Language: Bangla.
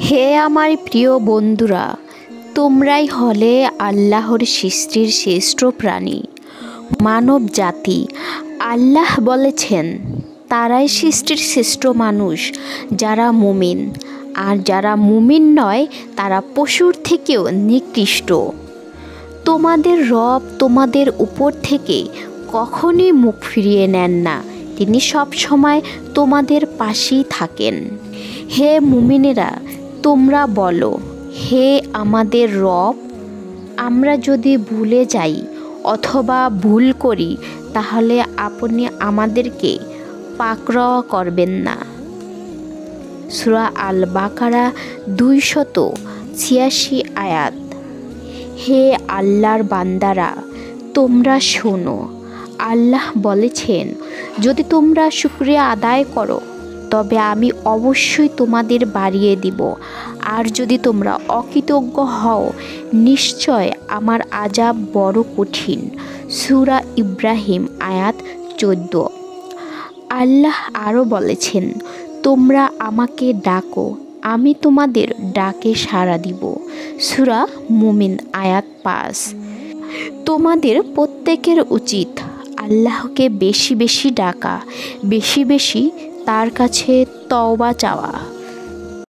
হে আমার প্রিয় বন্ধুরা, তোমরাই হলে আল্লাহর সৃষ্টির শ্রেষ্ঠ প্রাণী, মানব জাতি। আল্লাহ বলেছেন, তারাই সৃষ্টির শ্রেষ্ঠ মানুষ যারা মুমিন, আর যারা মুমিন নয় তারা পশুর থেকেও নিকৃষ্ট। তোমাদের রব তোমাদের উপর থেকে কখনই মুখ ফিরিয়ে নেন না, তিনি সব সময় তোমাদের পাশেই থাকেন। হে মুমিনেরা, তোমরা বলো, হে আমাদের রব, আমরা যদি ভুলে যাই অথবা ভুল করি তাহলে আপনি আমাদেরকে পাকড়াও করবেন না। সূরা আল বাকারা 286 আয়াত। হে আল্লাহর বান্দারা, তোমরা শোনো, আল্লাহ বলেছেন, যদি তোমরা শুকরিয়া আদায় করো তবে আমি অবশ্যই তোমাদের বাড়িয়ে দিব, আর যদি তোমরা অকৃতজ্ঞ হও নিশ্চয় আমার আযাব বড় কঠিন। সূরা ইব্রাহিম আয়াত 14। আল্লাহ আরও বলেছেন, তোমরা আমাকে ডাকো, আমি তোমাদের ডাকে সাড়া দিব। সূরা মুমিন আয়াত 5। তোমাদের প্রত্যেকের উচিত আল্লাহকে বেশি বেশি ডাকা, বেশি বেশি তার কাছে তওবা চাওয়া।